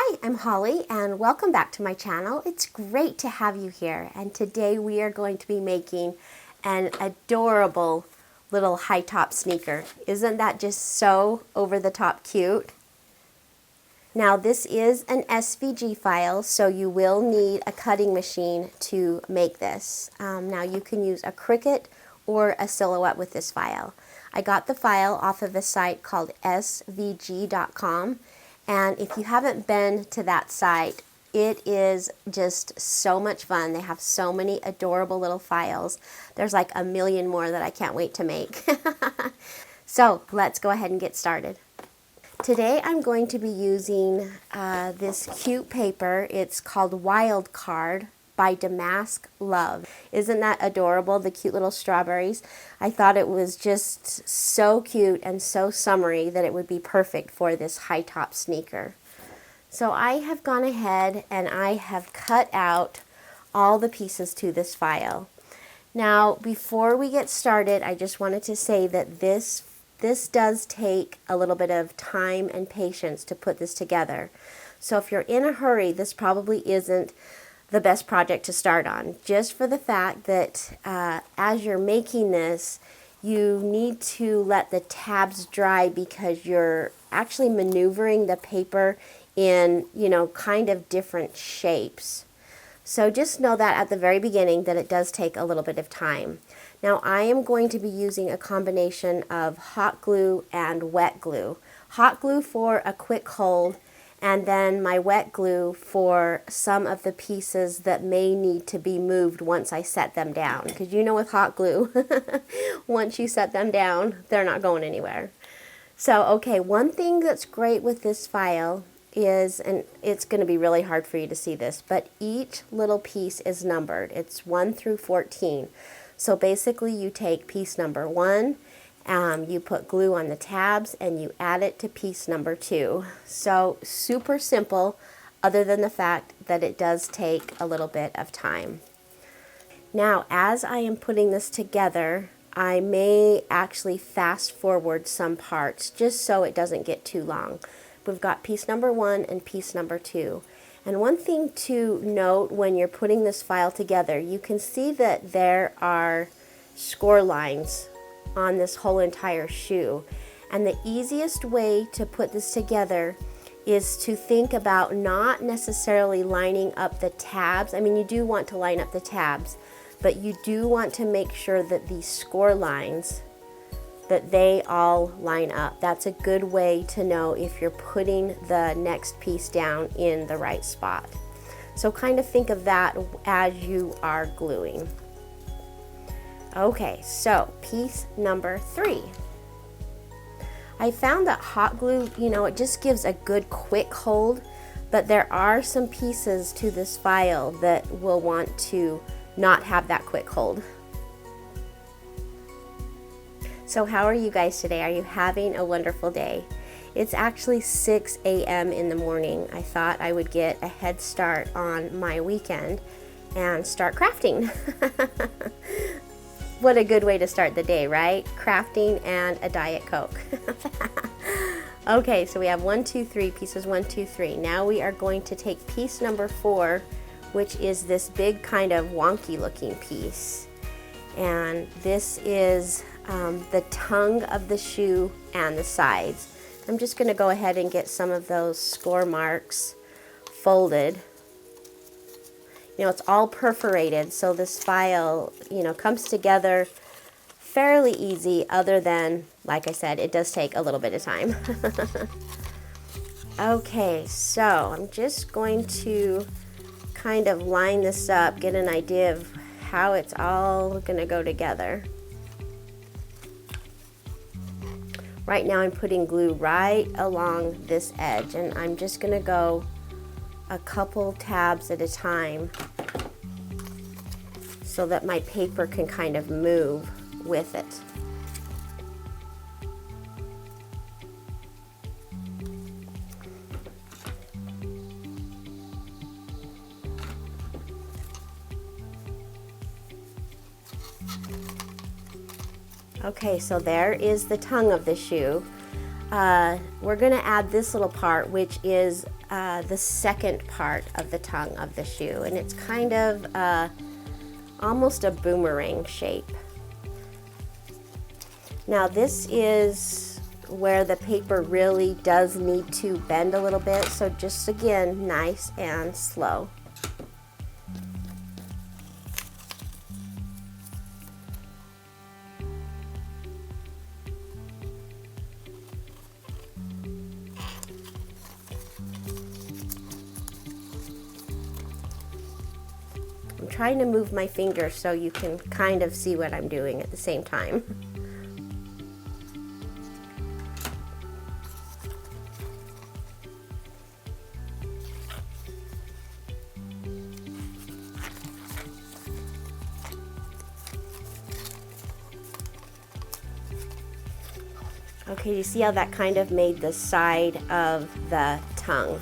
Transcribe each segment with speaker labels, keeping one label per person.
Speaker 1: Hi, I'm Holly and welcome back to my channel. It's great to have you here, and today we are going to be making an adorable little high top sneaker. Isn't that just so over the top cute? Now this is an SVG file, so you will need a cutting machine to make this. Now you can use a Cricut or a Silhouette with this file. I got the file off of a site called svg.com. And if you haven't been to that site, it is just so much fun. They have so many adorable little files. There's like a million more that I can't wait to make. So let's go ahead and get started. Today I'm going to be using this cute paper. It's called Wild Card by Damask Love. Isn't that adorable, the cute little strawberries? I thought it was just so cute and so summery that it would be perfect for this high top sneaker. So I have gone ahead and I have cut out all the pieces to this file. Now before we get started, I just wanted to say that this does take a little bit of time and patience to put this together. So if you're in a hurry, this probably isn't the best project to start on, just for the fact that as you're making this, you need to let the tabs dry because you're actually maneuvering the paper in, kind of different shapes. So just know that at the very beginning that it does take a little bit of time. Now I am going to be using a combination of hot glue and wet glue. Hot glue for a quick hold, and then my wet glue for some of the pieces that may need to be moved once I set them down. Because with hot glue, once you set them down, they're not going anywhere. So, okay, one thing that's great with this file is, and it's going to be really hard for you to see this, but each little piece is numbered. It's 1 through 14. So basically you take piece number 1, you put glue on the tabs and you add it to piece number 2. So super simple, other than the fact that it does take a little bit of time. Now as I am putting this together, I may actually fast forward some parts just so it doesn't get too long. We've got piece number 1 and piece number 2. And one thing to note when you're putting this file together, you can see that there are score lines on this whole entire shoe. And the easiest way to put this together is to think about not necessarily lining up the tabs. I mean, you do want to line up the tabs, but you do want to make sure that these score lines, that they all line up. That's a good way to know if you're putting the next piece down in the right spot. So kind of think of that as you are gluing. Okay, so piece number 3. I found that hot glue, it just gives a good quick hold, but there are some pieces to this file that will want to not have that quick hold. So how are you guys today? Are you having a wonderful day? It's actually 6 a.m. in the morning. I thought I would get a head start on my weekend and start crafting. What a good way to start the day, right? Crafting and a Diet Coke. Okay, so we have 1, 2, 3, pieces 1, 2, 3. Now we are going to take piece number 4, which is this big kind of wonky looking piece. And this is the tongue of the shoe and the sides. I'm just going to go ahead and get some of those score marks folded. It's all perforated, so this file, comes together fairly easy, other than, like I said, it does take a little bit of time. Okay, so I'm just going to kind of line this up, get an idea of how it's all going to go together. Right now I'm putting glue right along this edge, and I'm just going to go a couple tabs at a time so that my paper can kind of move with it. Okay, so there is the tongue of the shoe. We're going to add this little part, which is the second part of the tongue of the shoe, and it's kind of almost a boomerang shape. Now this is where the paper really does need to bend a little bit, so just again, nice and slow. I'm trying to move my finger so you can kind of see what I'm doing at the same time. Okay, you see how that kind of made the side of the tongue.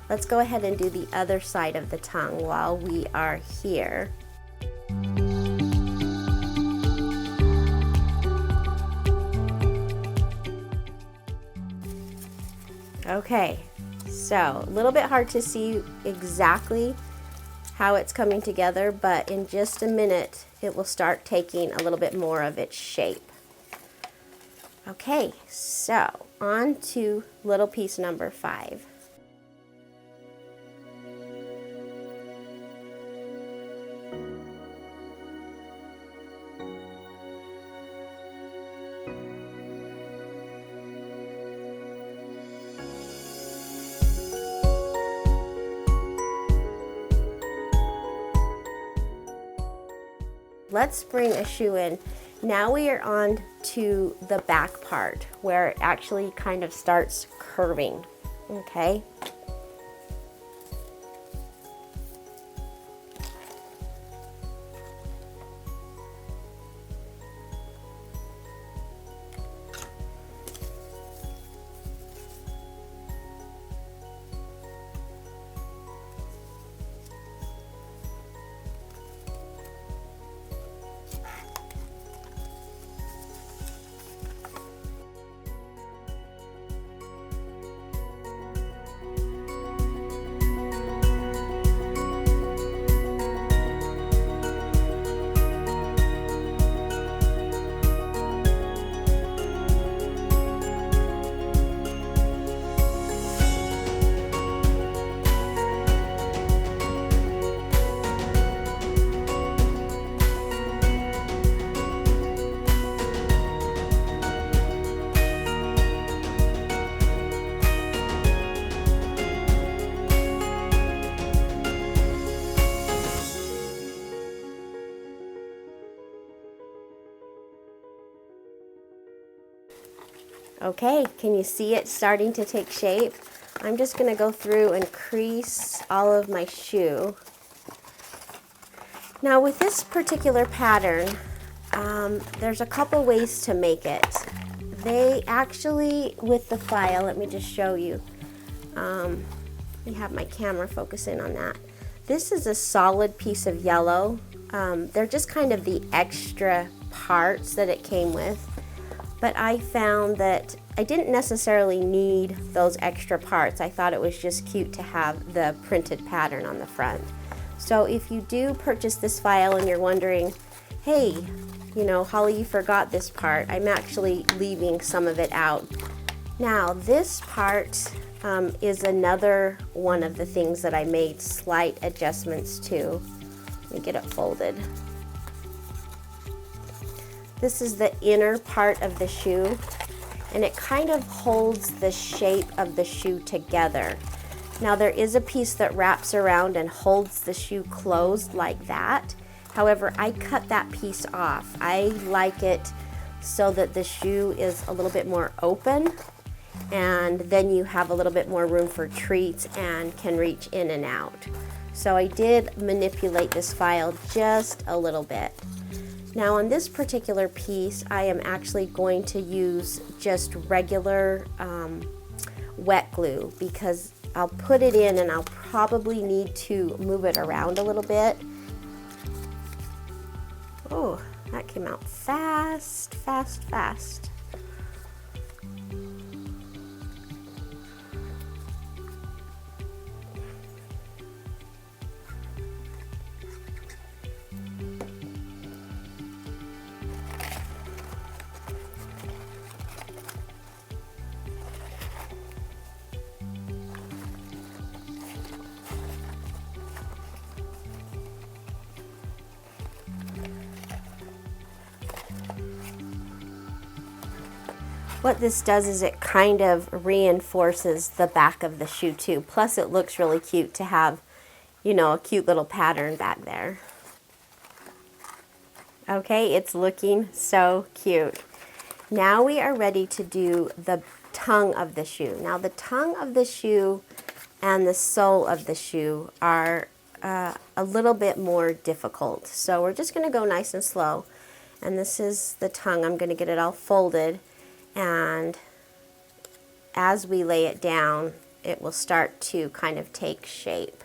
Speaker 1: Let's go ahead and do the other side of the tongue while we are here. Okay, so a little bit hard to see exactly how it's coming together, but in just a minute it will start taking a little bit more of its shape. Okay, so on to little piece number 5. Let's bring a shoe in. Now we are on to the back part where it actually kind of starts curving, okay? Okay, can you see it starting to take shape? I'm just going to go through and crease all of my shoe. Now with this particular pattern, there's a couple ways to make it. They actually, with the file, let me just show you. Let me have my camera focus in on that. This is a solid piece of yellow. They're just kind of the extra parts that it came with. But I found that I didn't necessarily need those extra parts. I thought it was just cute to have the printed pattern on the front. So if you do purchase this file and you're wondering, hey, you know, Holly, you forgot this part, I'm actually leaving some of it out. Now this part is another one of the things that I made slight adjustments to. Let me get it folded. This is the inner part of the shoe, and it kind of holds the shape of the shoe together. Now there is a piece that wraps around and holds the shoe closed like that. However, I cut that piece off. I like it so that the shoe is a little bit more open, and then you have a little bit more room for treats and can reach in and out. So I did manipulate this file just a little bit. Now on this particular piece, I am actually going to use just regular wet glue because I'll put it in and I'll probably need to move it around a little bit. Oh, that came out fast, fast, fast. What this does is it kind of reinforces the back of the shoe too. Plus it looks really cute to have, you know, a cute little pattern back there. Okay, it's looking so cute. Now we are ready to do the tongue of the shoe. Now the tongue of the shoe and the sole of the shoe are a little bit more difficult. So we're just going to go nice and slow. And this is the tongue. I'm going to get it all folded. And as we lay it down, it will start to kind of take shape.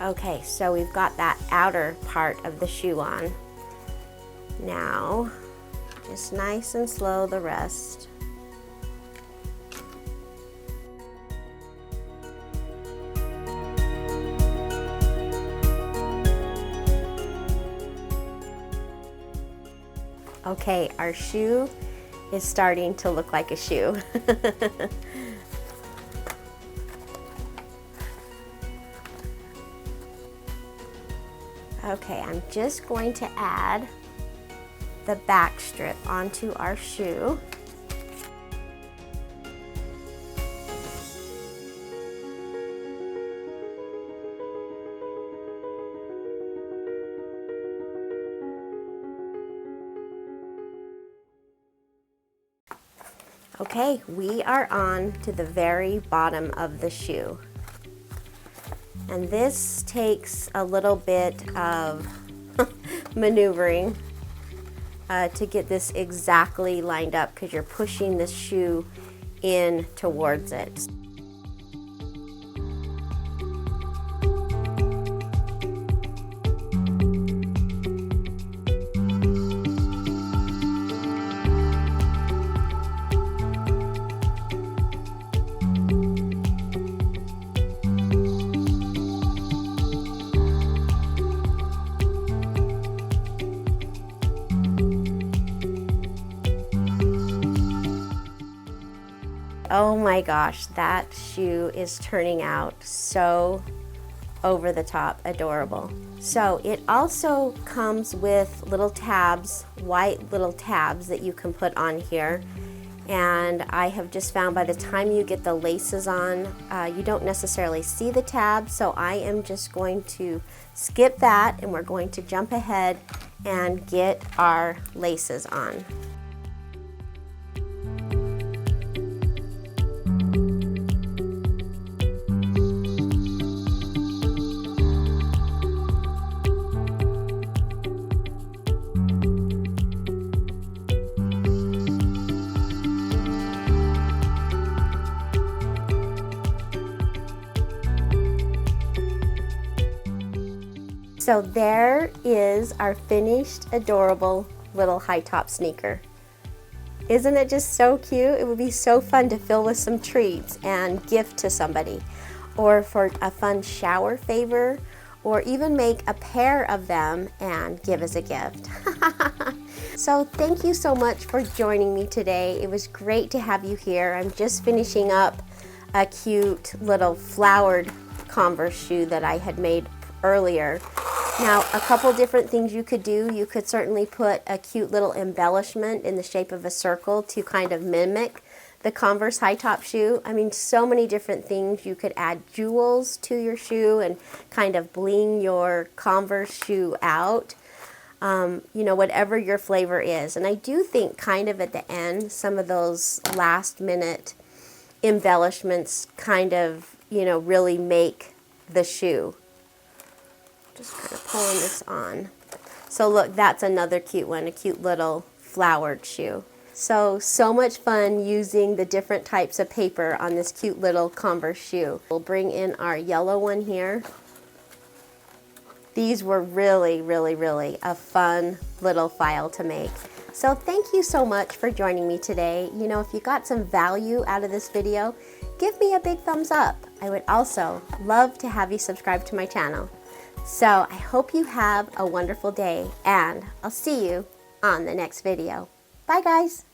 Speaker 1: Okay, so we've got that outer part of the shoe on. Now, just nice and slow the rest. Okay, our shoe is starting to look like a shoe. Okay, I'm just going to add the back strip onto our shoe. Okay, we are on to the very bottom of the shoe. And this takes a little bit of maneuvering to get this exactly lined up because you're pushing the shoe in towards it. Oh my gosh, that shoe is turning out so over the top adorable. So it also comes with little tabs, white little tabs that you can put on here. And I have just found by the time you get the laces on, you don't necessarily see the tabs. So I am just going to skip that and we're going to jump ahead and get our laces on. So there is our finished, adorable little high top sneaker. Isn't it just so cute? It would be so fun to fill with some treats and gift to somebody, or for a fun shower favor, or even make a pair of them and give as a gift. So thank you so much for joining me today. It was great to have you here. I'm just finishing up a cute little flowered Converse shoe that I had made earlier. Now, a couple different things you could do. You could certainly put a cute little embellishment in the shape of a circle to kind of mimic the Converse high top shoe. I mean, so many different things. You could add jewels to your shoe and kind of bling your Converse shoe out. You know, whatever your flavor is. And I do think kind of at the end, some of those last minute embellishments kind of, you know, really make the shoe. Just kind of pulling this on. So look, that's another cute one, a cute little flowered shoe. So much fun using the different types of paper on this cute little Converse shoe. We'll bring in our yellow one here. These were really a fun little file to make. So thank you so much for joining me today. You know, if you got some value out of this video, give me a big thumbs up. I would also love to have you subscribe to my channel. So I hope you have a wonderful day, and I'll see you on the next video. Bye guys.